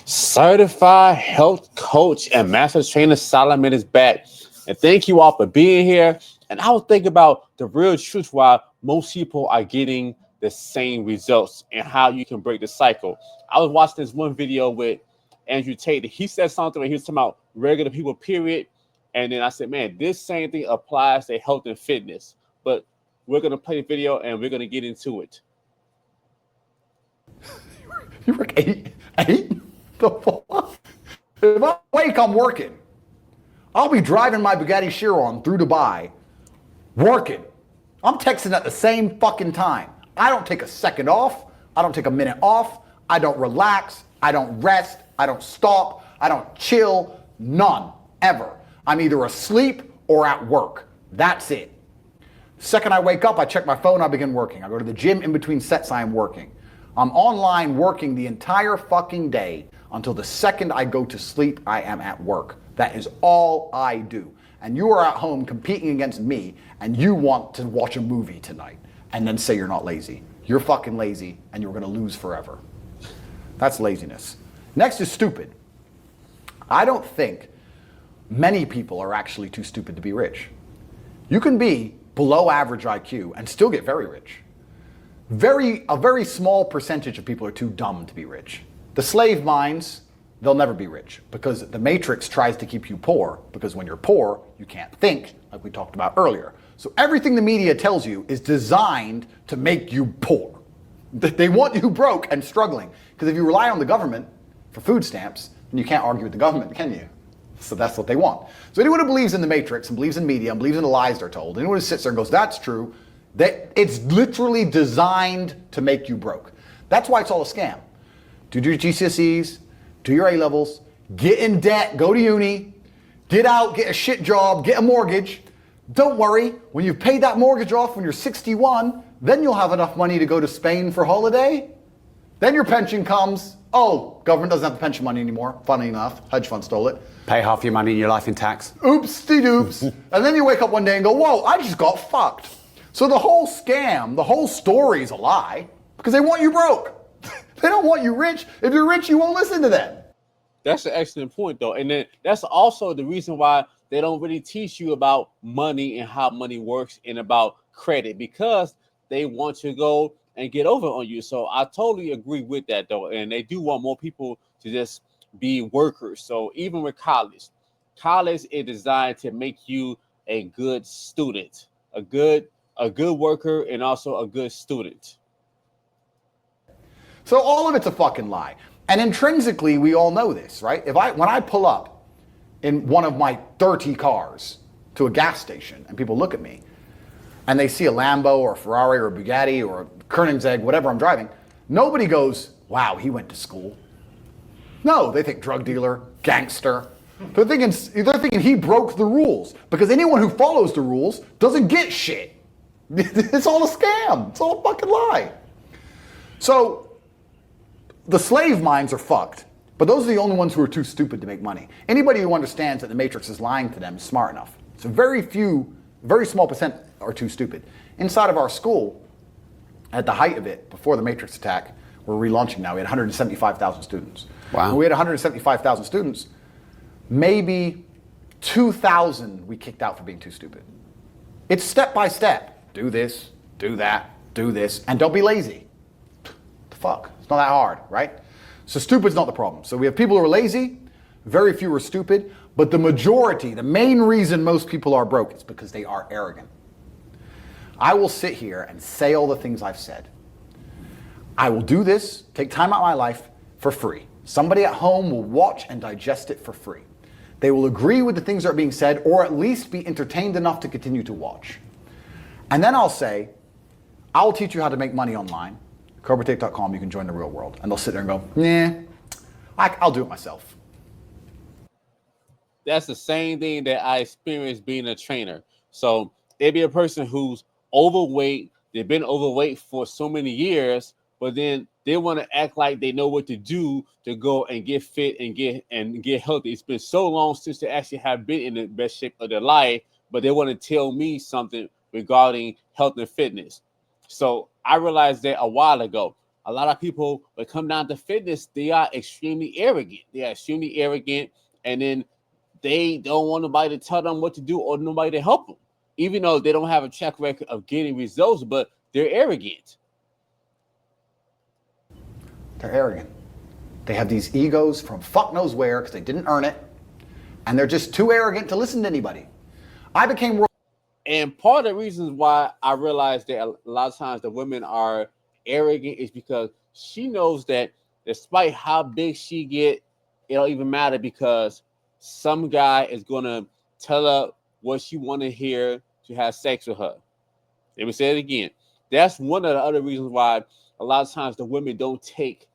Certified health coach and master trainer Solomon is back. And thank you all for being here. And I was thinking about the real truth why most people are getting the same results and how you can break the cycle. I was watching this one video with Andrew Tate. He said something when he was talking about regular people, period. And then I said, man, this same thing applies to health and fitness. But we're going to play the video and we're going to get into it. You work eight? The fuck? If I'm awake, I'm working. I'll be driving my Bugatti Chiron through Dubai, working. I'm texting at the same fucking time. I don't take a second off. I don't take a minute off. I don't relax. I don't rest. I don't stop. I don't chill. None. Ever. I'm either asleep or at work. That's it. Second I wake up, I check my phone, I begin working. I go to the gym in between sets, I am working. I'm online working the entire fucking day until the second I go to sleep, I am at work. That is all I do. And you are at home competing against me and you want to watch a movie tonight and then say you're not lazy. You're fucking lazy and you're gonna lose forever. That's laziness. Next is stupid. I don't think many people are actually too stupid to be rich. You can be below average IQ and still get very rich. A very small percentage of people are too dumb to be rich. The slave minds, they'll never be rich because the matrix tries to keep you poor because when you're poor, you can't think like we talked about earlier. So everything the media tells you is designed to make you poor. They want you broke and struggling because if you rely on the government for food stamps, then you can't argue with the government, can you? So that's what they want. So anyone who believes in the matrix and believes in media and believes in the lies they're told, anyone who sits there and goes, that's true, that it's literally designed to make you broke. That's why it's all a scam. Do your GCSEs, do your A-levels, get in debt, go to uni, get out, get a shit job, get a mortgage. Don't worry, when you've paid that mortgage off when you're 61, then you'll have enough money to go to Spain for holiday. Then your pension comes. Oh, government doesn't have the pension money anymore. Funny enough, hedge fund stole it. Pay half your money in your life in tax. Oops-de-doops. And then you wake up one day and go, whoa, I just got fucked. So the whole scam, the whole story is a lie because they want you broke. They don't want you rich. If you're rich, you won't listen to them. That's an excellent point, though. And then that's also the reason why they don't really teach you about money and how money works and about credit because they want to go and get over on you. So I totally agree with that, though. And they do want more people to just be workers. So even with college is designed to make you a good student, a good worker, and also a good student. So all of it's a fucking lie. And intrinsically, we all know this, right? When I pull up in one of my dirty cars to a gas station and people look at me and they see a Lambo or a Ferrari or a Bugatti or a Koenigsegg, whatever I'm driving, nobody goes, wow, he went to school. No, they think drug dealer, gangster. They're thinking he broke the rules because anyone who follows the rules doesn't get shit. It's all a scam. It's all a fucking lie. So the slave minds are fucked, but those are the only ones who are too stupid to make money. Anybody who understands that the matrix is lying to them is smart enough. So very small percent are too stupid. Inside of our school, at the height of it, before the matrix attack, we're relaunching now, we had 175,000 students. Wow. When we had 175,000 students, maybe 2,000 we kicked out for being too stupid. It's step by step. Do this, do that, do this, and don't be lazy. The fuck? It's not that hard, right? So stupid's not the problem. So we have people who are lazy, very few are stupid, but the majority, the main reason most people are broke is because they are arrogant. I will sit here and say all the things I've said. I will do this, take time out of my life for free. Somebody at home will watch and digest it for free. They will agree with the things that are being said or at least be entertained enough to continue to watch. And then I'll say, I'll teach you how to make money online. CobraTape.com, you can join the real world. And they'll sit there and go, nah, I'll do it myself. That's the same thing that I experienced being a trainer. So there'd be a person who's overweight. They've been overweight for so many years, but then they want to act like they know what to do to go and get fit and get healthy. It's been so long since they actually have been in the best shape of their life, but they want to tell me something regarding health and fitness. So I realized that a while ago. a lot of people, when it come down to fitness, they are extremely arrogant. They are extremely arrogant, and then they don't want nobody to tell them what to do or nobody to help them, even though they don't have a track record of getting results, but they're arrogant. They're arrogant. They have these egos from fuck knows where because they didn't earn it, and they're just too arrogant to listen to anybody. I became world. And part of the reasons why I realized that a lot of times the women are arrogant is because she knows that despite how big she get, it don't even matter because some guy is gonna tell her what she want to hear to have sex with her. Let me say it again. That's one of the other reasons why a lot of times the women don't take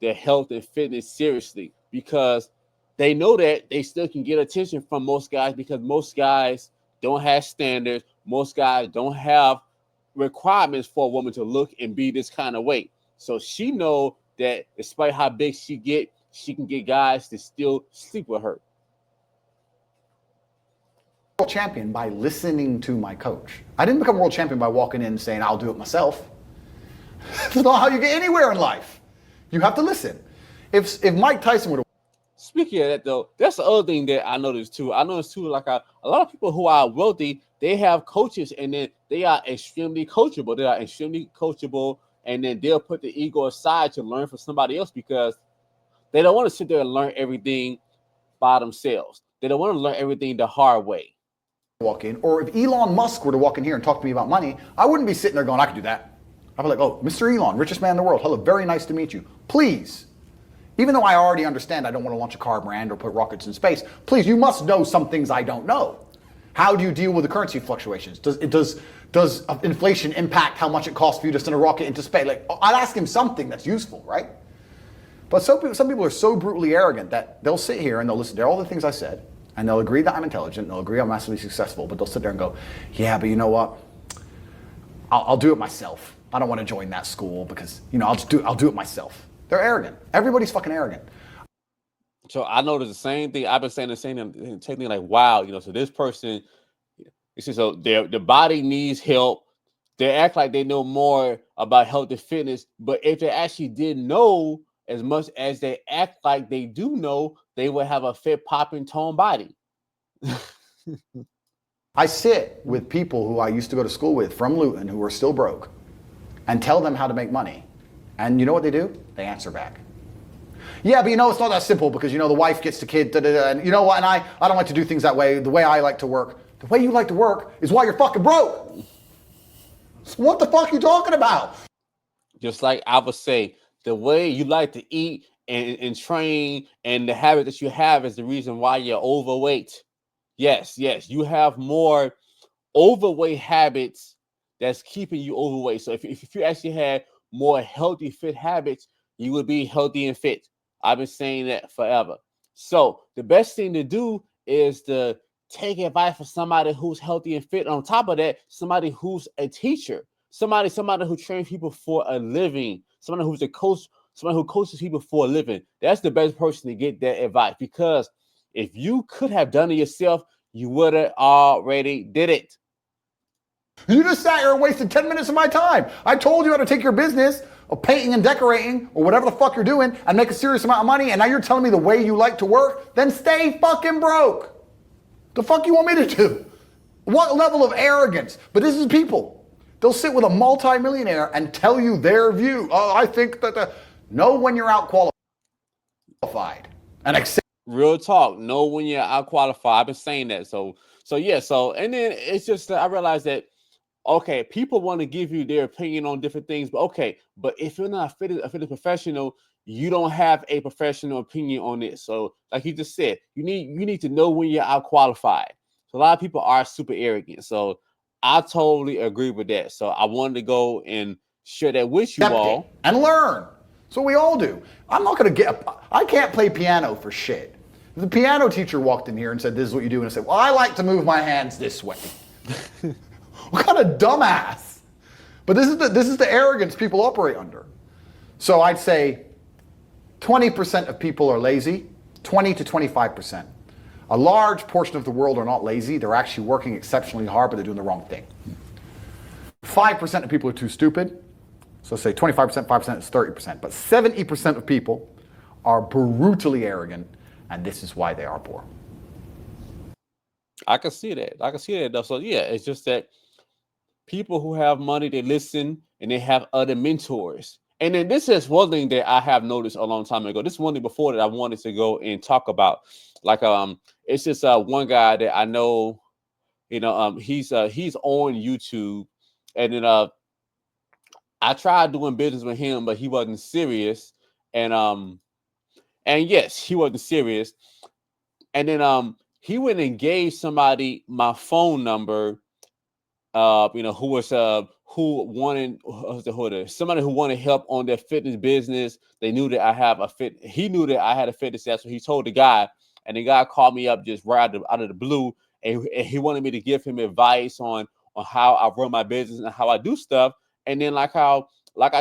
their health and fitness seriously, because they know that they still can get attention from most guys, because most guys don't have standards. Most guys don't have requirements for a woman to look and be this kind of way. So she know that despite how big she get, she can get guys to still sleep with her. World champion by listening to my coach. I didn't become world champion by walking in and saying, I'll do it myself. That's not how you get anywhere in life. You have to listen. If Mike Tyson were to... Speaking of that, though, that's the other thing that I noticed too. I noticed too, like a lot of people who are wealthy, they have coaches, and then they are extremely coachable. They are extremely coachable, and then they'll put the ego aside to learn from somebody else because they don't want to sit there and learn everything by themselves. They don't want to learn everything the hard way. Walk in, or if Elon Musk were to walk in here and talk to me about money, I wouldn't be sitting there going, I could do that. I'd be like, oh, Mr. Elon, richest man in the world. Hello, very nice to meet you. Please. Even though I already understand I don't want to launch a car brand or put rockets in space, please, you must know some things I don't know. How do you deal with the currency fluctuations? Does inflation impact how much it costs for you to send a rocket into space? Like, I'd ask him something that's useful, right? But some people are so brutally arrogant that they'll sit here and they'll listen to all the things I said, and they'll agree that I'm intelligent, they'll agree I'm massively successful, but they'll sit there and go, yeah, but you know what? I'll do it myself. I don't want to join that school because, I'll do it myself. They're arrogant. Everybody's fucking arrogant. So I noticed the same thing. I've been saying the same thing, like, wow, so this person, so their body needs help. They act like they know more about health and fitness, but if they actually did know as much as they act like they do know, they would have a fit, popping, toned body. I sit with people who I used to go to school with from Luton who are still broke and tell them how to make money. And you know what they do? They answer back. Yeah, but it's not that simple because, the wife gets the kid, and you know what? And I don't like to do things that way. The way I like to work. The way you like to work is why you're fucking broke. So what the fuck are you talking about? Just like I would say, the way you like to eat and train and the habit that you have is the reason why you're overweight. Yes, you have more overweight habits that's keeping you overweight. So if you actually had more healthy, fit habits, you would be healthy and fit. I've been saying that forever. So the best thing to do is to take advice from somebody who's healthy and fit. On top of that, somebody who's a teacher, somebody who trains people for a living, somebody who's a coach, somebody who coaches people for a living. That's the best person to get that advice, because if you could have done it yourself, you would have already did it. You just sat here and wasted 10 minutes of my time. I told you how to take your business of painting and decorating or whatever the fuck you're doing and make a serious amount of money, and now you're telling me the way you like to work? Then stay fucking broke. The fuck you want me to do? What level of arrogance? But this is people. They'll sit with a multimillionaire and tell you their view. Oh, I think that know when you're out qualified and accept. Real talk. Know when you're out qualified. I've been saying that. So and then it's just that I realized that, okay, people want to give you their opinion on different things, but if you're not a fitness professional, you don't have a professional opinion on it. So like you just said, you need to know when you're out qualified. So a lot of people are super arrogant. So I totally agree with that. So I wanted to go and share that with you all. And learn. So we all do. I'm not going to I can't play piano for shit. If the piano teacher walked in here and said, this is what you do, and I said, well, I like to move my hands this way. What kind of dumbass? But this is the arrogance people operate under. So I'd say 20% of people are lazy, 20 to 25%. A large portion of the world are not lazy. They're actually working exceptionally hard, but they're doing the wrong thing. 5% of people are too stupid. So say 25%, 5% is 30%. But 70% of people are brutally arrogant, and this is why they are poor. I can see that. I can see that though. So yeah, it's just that people who have money, they listen and they have other mentors. And then this is one thing that I have noticed a long time ago. This is one thing before that I wanted to go and talk about. Like it's just one guy that I know, he's on YouTube, and then I tried doing business with him, but he wasn't serious. And yes, he wasn't serious. And then he went and gave somebody my phone number, somebody who wanted help on their fitness business. They knew that he knew that I had a fitness set, so he told the guy, and the guy called me up just right out of the blue, and he wanted me to give him advice on how I run my business and how I do stuff. And then like I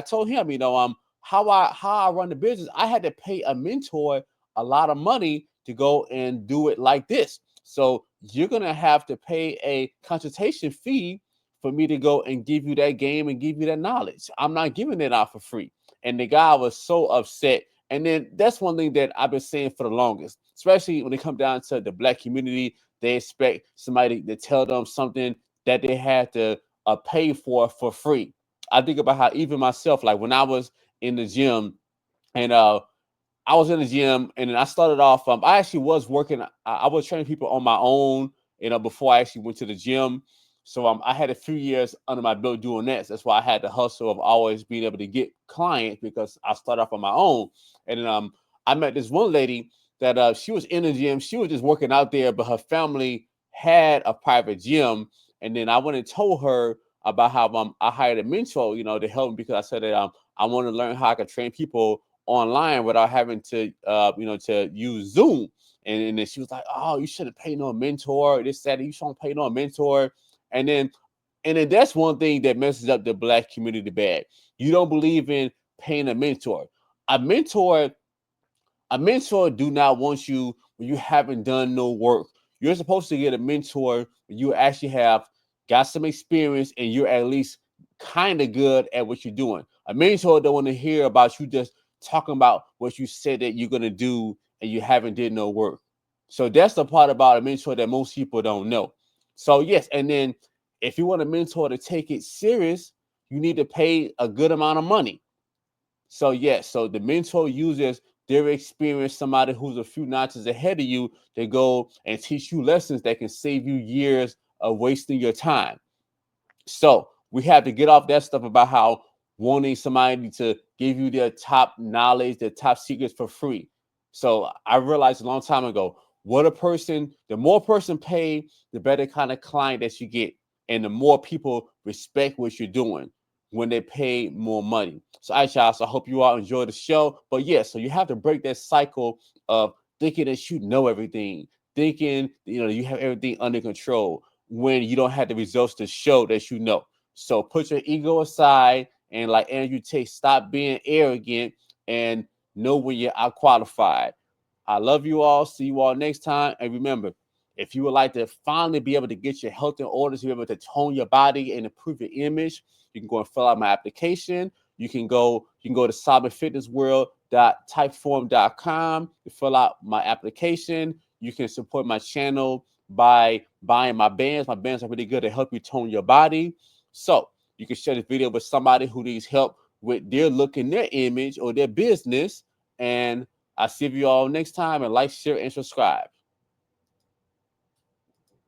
told him, how I run the business, I had to pay a mentor a lot of money to go and do it like this. So you're gonna have to pay a consultation fee for me to go and give you that game and give you that knowledge. I'm not giving it out for free. And the guy was so upset. And then that's one thing that I've been saying for the longest, especially when it comes down to the Black community. They expect somebody to tell them something that they had to pay for free. I think about how even myself, like when I was in the gym, and I was in the gym, and then I started off. I actually was working. I was training people on my own, before I actually went to the gym. So I had a few years under my belt doing that. So that's why I had the hustle of always being able to get clients, because I started off on my own. And then I met this one lady that she was in the gym. She was just working out there, but her family had a private gym. And then I went and told her about how I hired a mentor, to help me, because I said that I want to learn how I can train people online without having to to use Zoom. And then she was like, oh, you shouldn't pay no mentor, this, that, you shouldn't pay no mentor. And then that's one thing that messes up the Black community bad. You don't believe in paying a mentor. A mentor do not want you when you haven't done no work. You're supposed to get a mentor when you actually have got some experience and you're at least kind of good at what you're doing. A mentor don't want to hear about you just talking about what you said that you're going to do and you haven't did no work. So that's the part about a mentor that most people don't know. So yes, and then if you want a mentor to take it serious, you need to pay a good amount of money. So yes, so the mentor uses their experience, somebody who's a few notches ahead of you, to go and teach you lessons that can save you years of wasting your time. So we have to get off that stuff about how wanting somebody to give you their top knowledge, their top secrets for free. So I realized a long time ago, the more person pay, the better kind of client that you get. And the more people respect what you're doing when they pay more money. So all right, y'all, so I hope you all enjoy the show. But yeah, so you have to break that cycle of thinking that you know everything, thinking, you have everything under control when you don't have the results to show that you know. So put your ego aside, and like Andrew Tate, stop being arrogant and know when you're out qualified. I love you all. See you all next time. And remember, if you would like to finally be able to get your health in order, to be able to tone your body and improve your image, you can go and fill out my application. You can go to cyberfitnessworld.typeform.com to fill out my application. You can support my channel by buying my bands. My bands are really good to help you tone your body. So you can share this video with somebody who needs help with their look and their image or their business. And I'll see you all next time, and like, share, and subscribe.